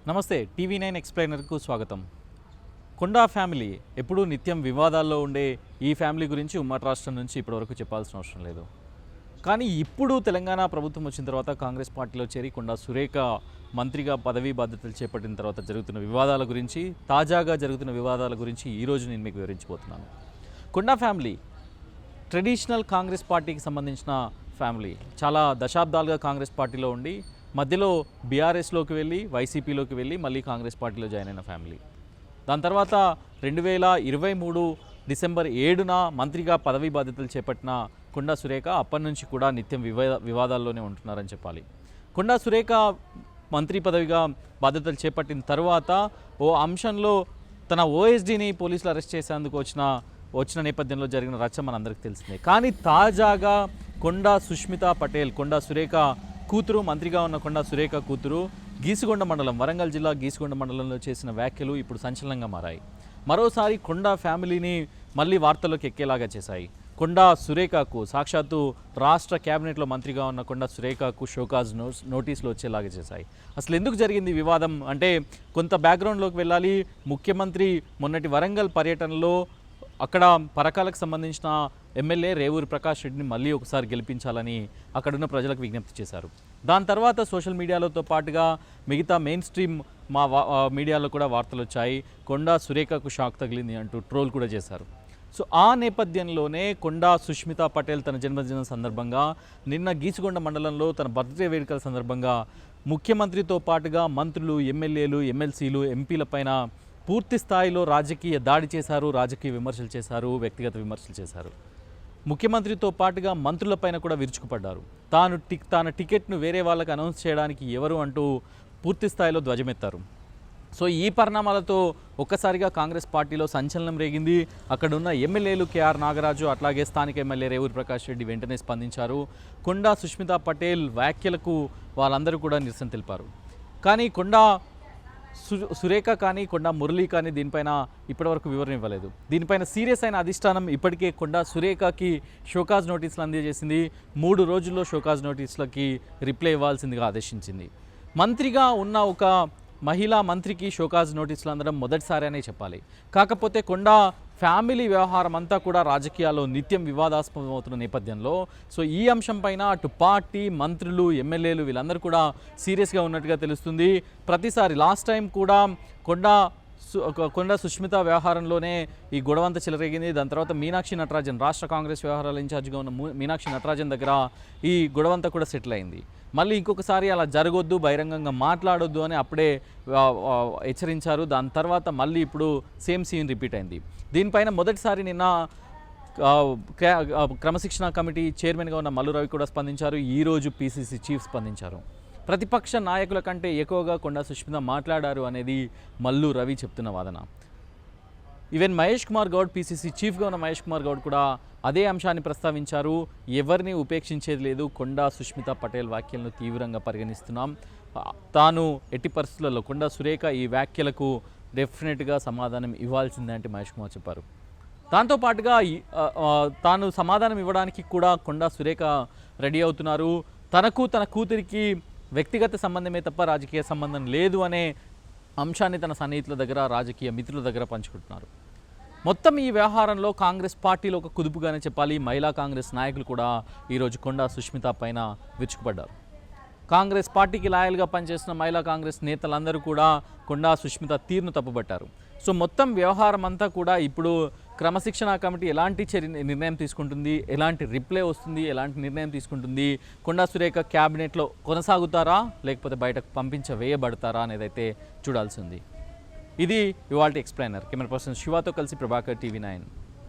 నమస్తే టీవీ9 ఎక్స్ప్లెయినర్కు స్వాగతం. కొండా ఫ్యామిలీ ఎప్పుడూ నిత్యం వివాదాల్లో ఉండే ఈ ఫ్యామిలీ గురించి ఉమ్మడి రాష్ట్రం నుంచి ఇప్పటివరకు చెప్పాల్సిన అవసరం లేదు. కానీ ఇప్పుడు తెలంగాణ ప్రభుత్వం వచ్చిన తర్వాత కాంగ్రెస్ పార్టీలో చేరి కొండా సురేఖ మంత్రిగా పదవీ బాధ్యతలు చేపట్టిన తర్వాత జరుగుతున్న వివాదాల గురించి, తాజాగా జరుగుతున్న వివాదాల గురించి ఈరోజు నేను మీకు వివరించబోతున్నాను. కొండా ఫ్యామిలీ ట్రెడిషనల్ కాంగ్రెస్ పార్టీకి సంబంధించిన ఫ్యామిలీ. చాలా దశాబ్దాలుగా కాంగ్రెస్ పార్టీలో ఉండి మధ్యలో బీఆర్ఎస్లోకి వెళ్ళి వైసీపీలోకి వెళ్ళి మళ్ళీ కాంగ్రెస్ పార్టీలో జాయిన్ అయిన ఫ్యామిలీ. దాని తర్వాత 2023 డిసెంబర్ 7న మంత్రిగా పదవీ బాధ్యతలు చేపట్టిన కొండా సురేఖ అప్పటి నుంచి కూడా నిత్యం వివాదాల్లోనే ఉంటున్నారని చెప్పాలి. కొండా సురేఖ మంత్రి పదవిగా బాధ్యతలు చేపట్టిన తర్వాత ఓ అంశంలో తన ఓఎస్డీని పోలీసులు అరెస్ట్ చేసేందుకు వచ్చిన నేపథ్యంలో జరిగిన రచ్చ మనందరికీ తెలిసిందే. కానీ తాజాగా కొండా సుష్మితా పటేల్, కొండా సురేఖ కూతురు, మంత్రిగా ఉన్న కొండా సురేఖ కూతురు గీసుగొండ మండలం, వరంగల్ జిల్లా గీసుగొండ మండలంలో చేసిన వ్యాఖ్యలు ఇప్పుడు సంచలనంగా మారాయి. మరోసారి కొండా ఫ్యామిలీని మళ్ళీ వార్తల్లోకి ఎక్కేలాగా చేశాయి. కొండా సురేఖకు సాక్షాత్తు రాష్ట్ర క్యాబినెట్లో మంత్రిగా ఉన్న కొండా సురేఖకు షోకాజ్ నోటీసులు వచ్చేలాగా చేశాయి. అసలు ఎందుకు జరిగింది వివాదం అంటే కొంత బ్యాక్గ్రౌండ్లోకి వెళ్ళాలి. ముఖ్యమంత్రి మొన్నటి వరంగల్ పర్యటనలో అక్కడ పరకాలకు సంబంధించిన ఎమ్మెల్యే రేవూరి ప్రకాష్ రెడ్డిని మళ్ళీ ఒకసారి గెలిపించాలని అక్కడున్న ప్రజలకు విజ్ఞప్తి చేశారు. దాని తర్వాత సోషల్ మీడియాలతో పాటుగా మిగతా మెయిన్ స్ట్రీమ్ మీడియాలో కూడా వార్తలు వచ్చాయి. కొండా సురేఖకు షాక్ తగిలింది అంటూ ట్రోల్ కూడా చేశారు. సో ఆ నేపథ్యంలోనే కొండా సుష్మితా పటేల్ తన జన్మదినం సందర్భంగా నిన్న గీసుగొండ మండలంలో తన బర్త్డే వేడుకల సందర్భంగా ముఖ్యమంత్రితో పాటుగా మంత్రులు, ఎమ్మెల్యేలు, ఎమ్మెల్సీలు, ఎంపీలపైన పూర్తి స్థాయిలో రాజకీయ దాడి చేశారు, రాజకీయ విమర్శలు చేశారు, వ్యక్తిగత విమర్శలు చేశారు. ముఖ్యమంత్రితో పాటుగా మంత్రులపైన కూడా విరుచుకుపడ్డారు. తాను టికెట్ను వేరే వాళ్ళకి అనౌన్స్ చేయడానికి ఎవరు అంటూ పూర్తి స్థాయిలో ధ్వజమెత్తారు. సో ఈ పరిణామాలతో ఒక్కసారిగా కాంగ్రెస్ పార్టీలో సంచలనం రేగింది. అక్కడున్న ఎమ్మెల్యేలు కేఆర్ నాగరాజు, అట్లాగే స్థానిక ఎమ్మెల్యే రేవూరి ప్రకాష్ రెడ్డి వెంటనే స్పందించారు. కొండా సుష్మితా పటేల్ వ్యాఖ్యలకు వాళ్ళందరూ కూడా నిరసన తెలిపారు. కానీ కొండా సురేఖ కానీ కొండా మురళి కానీ దీనిపైన ఇప్పటివరకు వివరణ ఇవ్వలేదు. దీనిపైన సీరియస్ అయిన అధిష్టానం ఇప్పటికే కొండా సురేఖకి షోకాజ్ నోటీసులు అందజేసింది. 3 రోజుల్లో షోకాజ్ నోటీసులకి రిప్లై ఇవ్వాల్సిందిగా ఆదేశించింది. మంత్రిగా ఉన్న ఒక మహిళా మంత్రికి షోకాజ్ నోటీసులు అందడం మొదటిసారి అనే చెప్పాలి. కాకపోతే కొండా ఫ్యామిలీ వ్యవహారం అంతా కూడా రాజకీయాల్లో నిత్యం వివాదాస్పదం అవుతున్న నేపథ్యంలో సో ఈ అంశం పైన అటు పార్టీ, మంత్రులు, ఎమ్మెల్యేలు వీళ్ళందరూ కూడా సీరియస్గా ఉన్నట్టుగా తెలుస్తుంది. ప్రతిసారి లాస్ట్ టైం కూడా కొండా సుష్మిత వ్యవహారంలోనే ఈ గొడవంతా చెలరేగింది. దాని తర్వాత మీనాక్షి నటరాజన్, రాష్ట్ర కాంగ్రెస్ వ్యవహారాల ఇన్ఛార్జిగా ఉన్న మీనాక్షి నటరాజన్ దగ్గర ఈ గొడవంతా కూడా సెటిల్ అయింది. మళ్ళీ ఇంకొకసారి అలా జరగొద్దు, బహిరంగంగా మాట్లాడొద్దు అని అప్పుడే హెచ్చరించారు. దాని తర్వాత మళ్ళీ ఇప్పుడు సేమ్ సీన్ రిపీట్ అయింది. దీనిపైన మొదటిసారి నిన్న క్రమశిక్షణ కమిటీ చైర్మన్గా ఉన్న మల్లు రవి కూడా స్పందించారు. ఈరోజు పీసీసీ చీఫ్ స్పందించారు. ప్రతిపక్ష నాయకుల కంటే ఎక్కువగా కొండా సుష్మిత మాట్లాడారు అనేది మల్లు రవి చెప్తున్న వాదన. ఈవెన్ మహేష్ కుమార్ గౌడ్, పీసీసీ చీఫ్గా ఉన్న మహేష్ కుమార్ గౌడ్ కూడా అదే అంశాన్ని ప్రస్తావించారు. ఎవరిని ఉపేక్షించేది లేదు, కొండా సుష్మితా పటేల్ వ్యాఖ్యలను తీవ్రంగా పరిగణిస్తున్నాం. తాను ఎట్టి పరిస్థితులలో కొండా సురేఖ ఈ వ్యాఖ్యలకు డెఫినెట్గా సమాధానం ఇవ్వాల్సిందే అంటే మహేష్ కుమార్ చెప్పారు. దాంతోపాటుగా తాను సమాధానం ఇవ్వడానికి కూడా కొండా సురేఖ రెడీ అవుతున్నారు. తనకు తన కూతురికి వ్యక్తిగత సంబంధమే తప్ప రాజకీయ సంబంధం లేదు అనే అంశాన్ని తన సన్నిహితుల దగ్గర, రాజకీయ మిత్రుల దగ్గర పంచుకుంటున్నారు. మొత్తం ఈ వ్యవహారంలో కాంగ్రెస్ పార్టీలో ఒక కుదుపుగానే చెప్పాలి. మహిళా కాంగ్రెస్ నాయకులు కూడా ఈరోజు కొండా సుష్మిత పైన విరుచుకుపడ్డారు. కాంగ్రెస్ పార్టీకి లాయల్గా పనిచేస్తున్న మహిళా కాంగ్రెస్ నేతలందరూ కూడా కొండా సుష్మిత తీరును తప్పుబట్టారు. సో మొత్తం వ్యవహారం అంతా కూడా ఇప్పుడు క్రమశిక్షణ కమిటీ ఎలాంటి నిర్ణయం తీసుకుంటుంది, ఎలాంటి రిప్లై వస్తుంది, ఎలాంటి నిర్ణయం తీసుకుంటుంది, కొండా సురేఖ క్యాబినెట్లో కొనసాగుతారా లేకపోతే బయటకు వేయబడతారా అనేది అయితే చూడాల్సి ఉంది. ఇది ఇవాల్టి ఎక్స్ప్లెయినర్. కెమెరా పర్సన్ శివాతో కలిసి ప్రభాకర్, టీవీ9.